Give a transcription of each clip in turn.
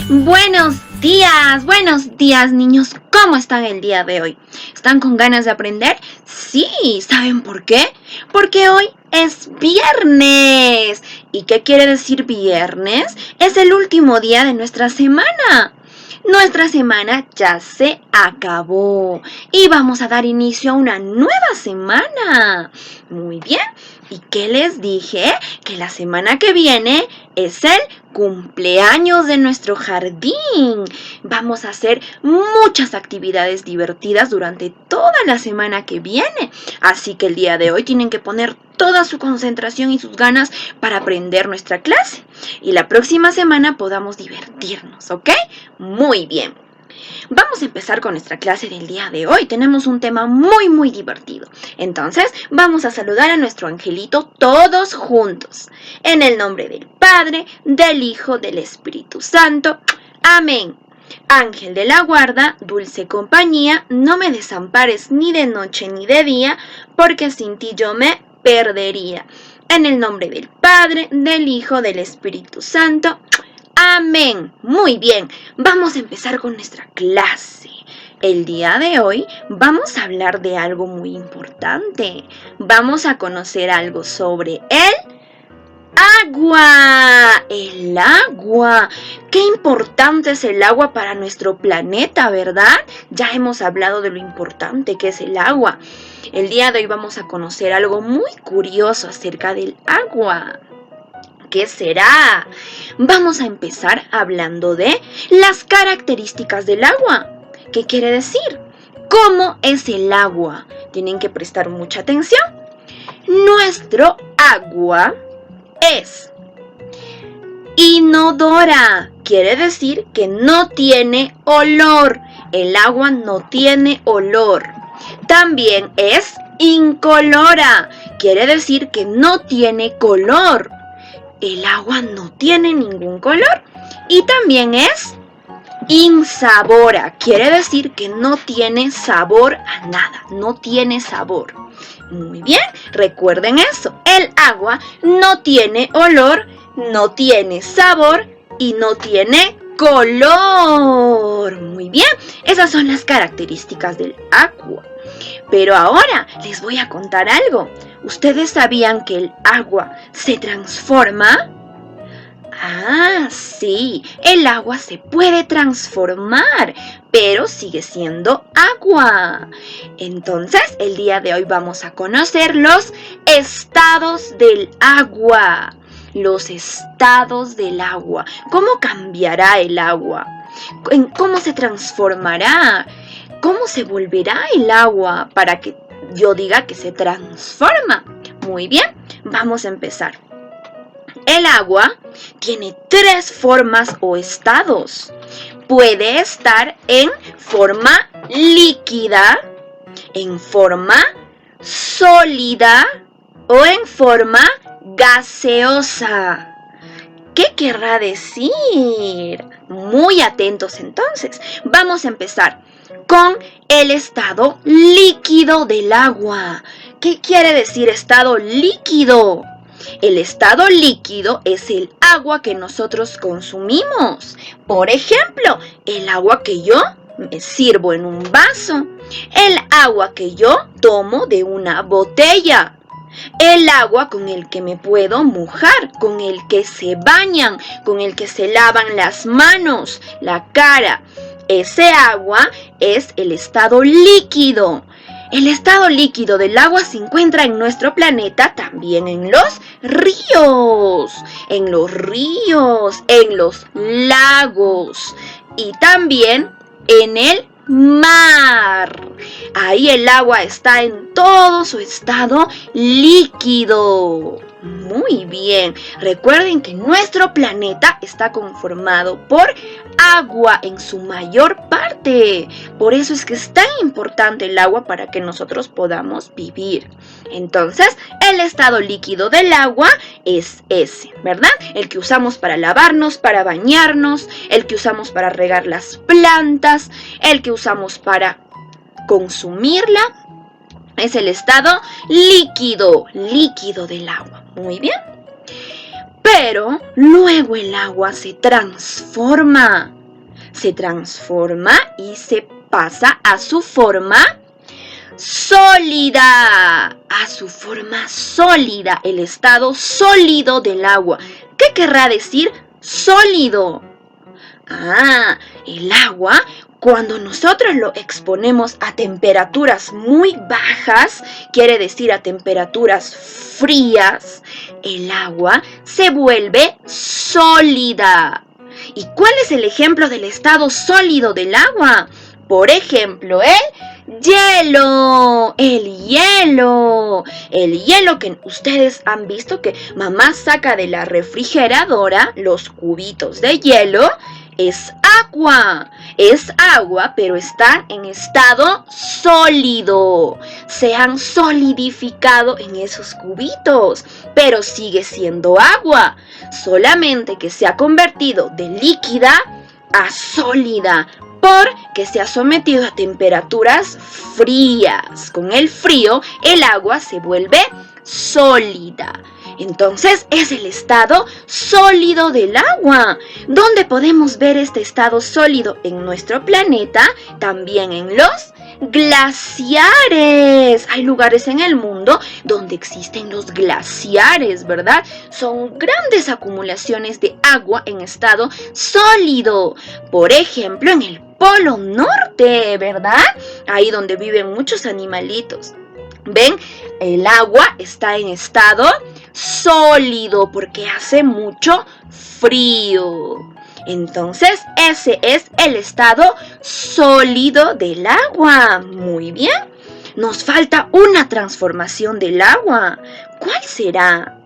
Buenos días niños, ¿cómo están el día de hoy? ¿Están con ganas de aprender? Sí, ¿saben por qué? Porque hoy es viernes. ¿Y qué quiere decir viernes? Es el último día de nuestra semana. Nuestra semana ya se acabó y vamos a dar inicio a una nueva semana. Muy bien, ¿y qué les dije? Que la semana que viene es el cumpleaños de nuestro jardín. Vamos a hacer muchas actividades divertidas durante toda la semana que viene. Así que el día de hoy tienen que poner toda su concentración y sus ganas para aprender nuestra clase. Y la próxima semana podamos divertirnos, ¿ok? Muy bien. Vamos a empezar con nuestra clase del día de hoy. Tenemos un tema muy divertido. Entonces, vamos a saludar a nuestro angelito todos juntos. En el nombre del Padre, del Hijo, del Espíritu Santo. Amén. Ángel de la guarda, dulce compañía, no me desampares ni de noche ni de día, porque sin ti yo me perdería. En el nombre del Padre, del Hijo, del Espíritu Santo. Amén. Muy bien, vamos a empezar con nuestra clase. El día de hoy vamos a hablar de algo muy importante. Vamos a conocer algo sobre el agua. El agua. Qué importante es el agua para nuestro planeta, ¿verdad? Ya hemos hablado de lo importante que es el agua. El día de hoy vamos a conocer algo muy curioso acerca del agua. ¿Qué será? Vamos a empezar hablando de las características del agua. ¿Qué quiere decir? ¿Cómo es el agua? Tienen que prestar mucha atención. Nuestro agua es inodora. Quiere decir que no tiene olor. El agua no tiene olor. También es incolora. Quiere decir que no tiene color. El agua no tiene ningún color. Y también es insabora. Quiere decir que no tiene sabor a nada. No tiene sabor. Muy bien, recuerden eso. El agua no tiene olor, no tiene sabor y no tiene color. Muy bien, esas son las características del agua. Pero ahora les voy a contar algo. ¿Ustedes sabían que el agua se transforma? Ah, sí, el agua se puede transformar, pero sigue siendo agua. Entonces, el día de hoy vamos a conocer los estados del agua. Los estados del agua. ¿Cómo cambiará el agua? ¿Cómo se transformará? ¿Cómo se volverá el agua para que yo diga que se transforma? Muy bien, vamos a empezar. El agua tiene 3 formas o estados. Puede estar en forma líquida, en forma sólida o en forma gaseosa. ¿Qué querrá decir? Muy atentos entonces. Vamos a empezar con el estado líquido del agua. ¿Qué quiere decir estado líquido? El estado líquido es el agua que nosotros consumimos. Por ejemplo, el agua que yo me sirvo en un vaso. El agua que yo tomo de una botella. El agua con el que me puedo mojar, con el que se bañan, con el que se lavan las manos, la cara. Ese agua es el estado líquido. El estado líquido del agua se encuentra en nuestro planeta también en los ríos, en los lagos y también en el mar. Ahí el agua está en todo su estado líquido. Muy bien, recuerden que nuestro planeta está conformado por agua en su mayor parte. Por eso es que es tan importante el agua para que nosotros podamos vivir. Entonces, el estado líquido del agua es ese, ¿verdad? El que usamos para lavarnos, para bañarnos, el que usamos para regar las plantas, el que usamos para consumirla. Es el estado líquido del agua. Muy bien. Pero luego el agua se transforma y se pasa a su forma sólida, el estado sólido del agua. ¿Qué querrá decir sólido? El agua, cuando nosotros lo exponemos a temperaturas muy bajas, quiere decir a temperaturas frías, el agua se vuelve sólida. ¿Y cuál es el ejemplo del estado sólido del agua? Por ejemplo, el hielo. El hielo que ustedes han visto que mamá saca de la refrigeradora, los cubitos de hielo, es agua, pero está en estado sólido. Se han solidificado en esos cubitos, pero sigue siendo agua, solamente que se ha convertido de líquida a sólida, porque se ha sometido a temperaturas frías. Con el frío, el agua se vuelve sólida. Entonces es el estado sólido del agua. ¿Dónde podemos ver este estado sólido? En nuestro planeta, también en los glaciares. Hay lugares en el mundo donde existen los glaciares, ¿verdad? Son grandes acumulaciones de agua en estado sólido. Por ejemplo, en el Polo Norte, ¿verdad? Ahí donde viven muchos animalitos. ¿Ven? El agua está en estado sólido porque hace mucho frío. Entonces, ese es el estado sólido del agua. Muy bien. Nos falta una transformación del agua. ¿Cuál será?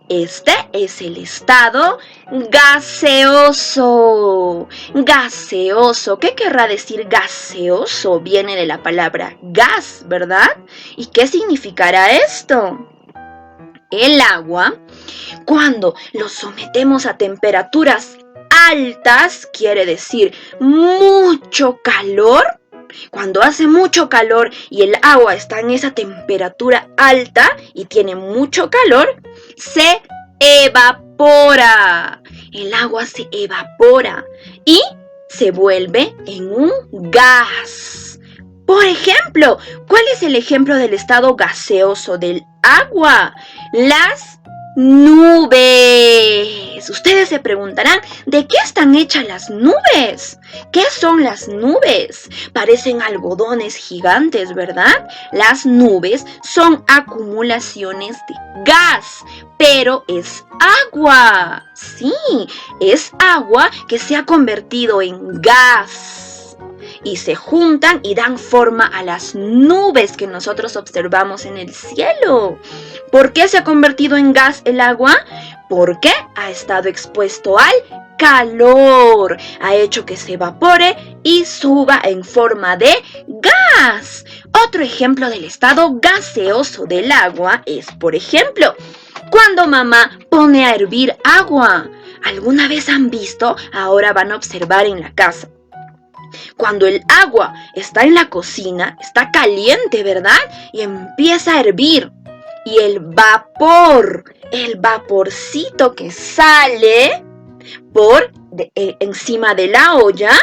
Este es el estado gaseoso. Gaseoso. ¿Qué querrá decir gaseoso? Viene de la palabra gas, ¿verdad? ¿Y qué significará esto? El agua, cuando lo sometemos a temperaturas altas, quiere decir mucho calor. Cuando hace mucho calor y el agua está en esa temperatura alta y tiene mucho calor, se evapora. El agua se evapora y se vuelve en un gas. Por ejemplo, ¿cuál es el ejemplo del estado gaseoso del agua? Las nubes. Ustedes se preguntarán, ¿de qué están hechas las nubes? ¿Qué son las nubes? Parecen algodones gigantes, ¿verdad? Las nubes son acumulaciones de gas, pero es agua. Sí, es agua que se ha convertido en gas. Y se juntan y dan forma a las nubes que nosotros observamos en el cielo. ¿Por qué se ha convertido en gas el agua? Porque ha estado expuesto al calor. Ha hecho que se evapore y suba en forma de gas. Otro ejemplo del estado gaseoso del agua es, por ejemplo, cuando mamá pone a hervir agua. ¿Alguna vez han visto? Ahora van a observar en la casa. Cuando el agua está en la cocina, está caliente, ¿verdad? Y empieza a hervir. Y el vaporcito que sale por encima de la olla,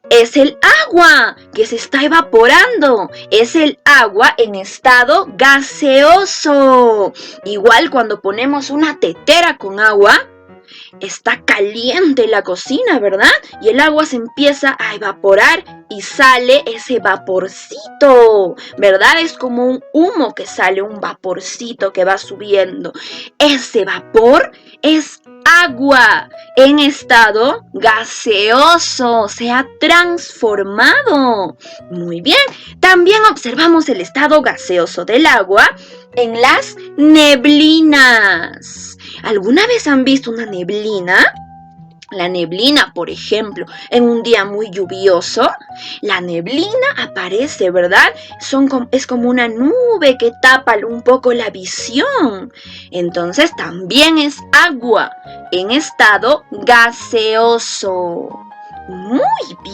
es el agua que se está evaporando. Es el agua en estado gaseoso. Igual cuando ponemos una tetera con agua, está caliente la cocina, ¿verdad? Y el agua se empieza a evaporar y sale ese vaporcito, ¿verdad? Es como un humo que sale, un vaporcito que va subiendo. Ese vapor es agua en estado gaseoso, se ha transformado. Muy bien, también observamos el estado gaseoso del agua en las neblinas. ¿Alguna vez han visto una neblina? La neblina, por ejemplo, en un día muy lluvioso, la neblina aparece, ¿verdad? Es como una nube que tapa un poco la visión. Entonces también es agua en estado gaseoso. Muy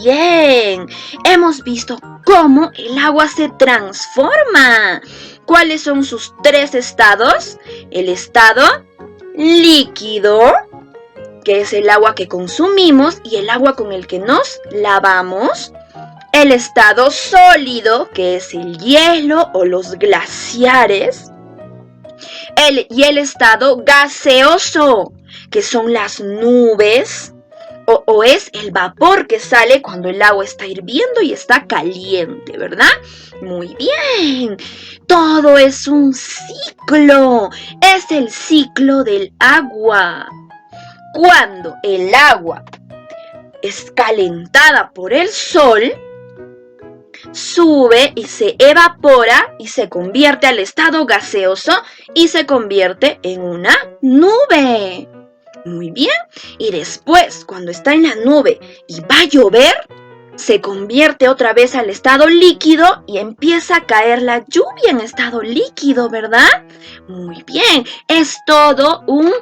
bien, hemos visto cómo el agua se transforma. ¿Cuáles son sus tres estados? El estado líquido, que es el agua que consumimos y el agua con el que nos lavamos. El estado sólido, que es el hielo o los glaciares. Y el estado gaseoso, que son las nubes, o es el vapor que sale cuando el agua está hirviendo y está caliente, ¿verdad? Muy bien. Todo es un ciclo. Es el ciclo del agua. Cuando el agua es calentada por el sol, sube y se evapora y se convierte al estado gaseoso y se convierte en una nube. Muy bien. Y después, cuando está en la nube y va a llover, se convierte otra vez al estado líquido y empieza a caer la lluvia en estado líquido, ¿verdad? Muy bien. Es todo un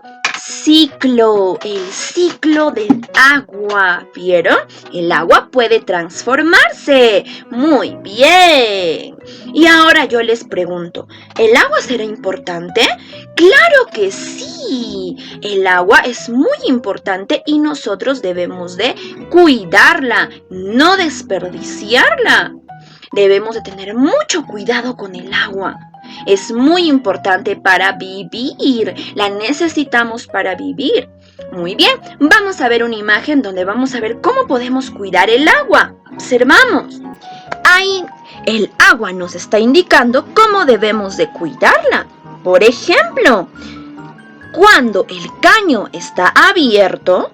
ciclo, el ciclo del agua. ¿Vieron? El agua puede transformarse. Muy bien. Y ahora yo les pregunto, ¿el agua será importante? ¡Claro que sí! El agua es muy importante y nosotros debemos de cuidarla, no desperdiciarla. Debemos de tener mucho cuidado con el agua. Es muy importante para vivir. La necesitamos para vivir. Muy bien, vamos a ver una imagen donde vamos a ver cómo podemos cuidar el agua. Observamos. Ahí el agua nos está indicando cómo debemos de cuidarla. Por ejemplo, cuando el caño está abierto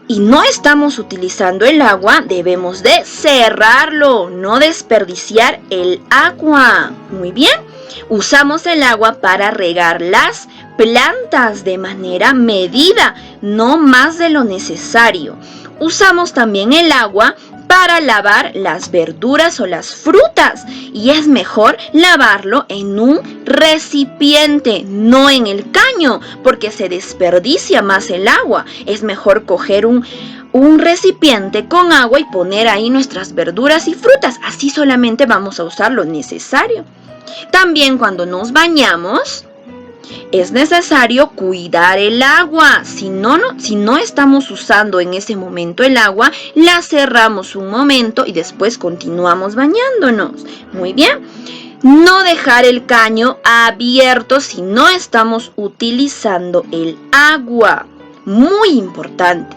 y no estamos utilizando el agua, debemos de cerrarlo, no desperdiciar el agua. Muy bien. Usamos el agua para regar las plantas de manera medida, no más de lo necesario. Usamos también el agua para lavar las verduras o las frutas y es mejor lavarlo en un recipiente, no en el caño, porque se desperdicia más el agua. Es mejor coger un recipiente con agua y poner ahí nuestras verduras y frutas. Así solamente vamos a usar lo necesario. También cuando nos bañamos, es necesario cuidar el agua. Si no estamos usando en ese momento el agua, la cerramos un momento y después continuamos bañándonos. Muy bien. No dejar el caño abierto si no estamos utilizando el agua. Muy importante.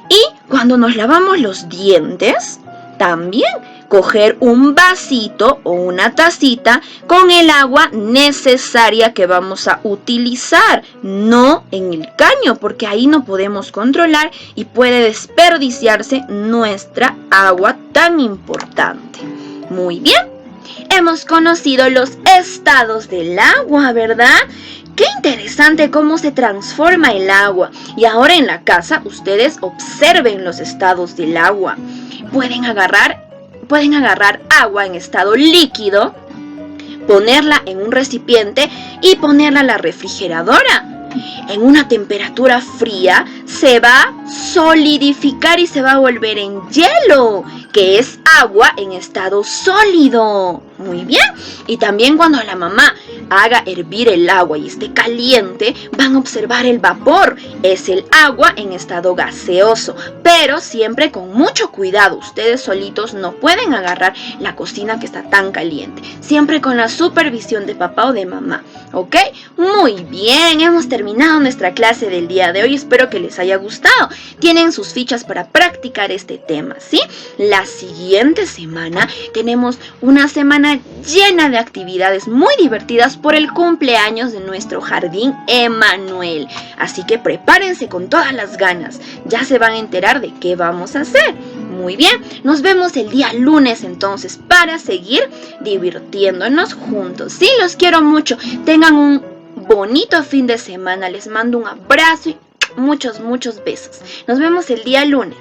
Y cuando nos lavamos los dientes, también coger un vasito o una tacita con el agua necesaria que vamos a utilizar, no en el caño, porque ahí no podemos controlar y puede desperdiciarse nuestra agua tan importante. Muy bien, hemos conocido los estados del agua, ¿verdad? Qué interesante cómo se transforma el agua. Y ahora en la casa ustedes observen los estados del agua. Pueden agarrar agua en estado líquido, ponerla en un recipiente y ponerla a la refrigeradora. En una temperatura fría se va a solidificar y se va a volver en hielo, que es agua en estado sólido. Muy bien. Y también cuando la mamá haga hervir el agua y esté caliente, van a observar el vapor. Es el agua en estado gaseoso, pero siempre con mucho cuidado. Ustedes solitos no pueden agarrar la cocina que está tan caliente. Siempre con la supervisión de papá o de mamá. ¿Ok? Muy bien, hemos terminado nuestra clase del día de hoy. Espero que les haya gustado. Tienen sus fichas para practicar este tema, ¿sí? La siguiente semana tenemos una semana llena de actividades muy divertidas por el cumpleaños de nuestro jardín Emanuel. Así que prepárense con todas las ganas. Ya se van a enterar de qué vamos a hacer. Muy bien, nos vemos el día lunes entonces para seguir divirtiéndonos juntos. Sí, los quiero mucho. Tengan un bonito fin de semana. Les mando un abrazo y muchos besos. Nos vemos el día lunes.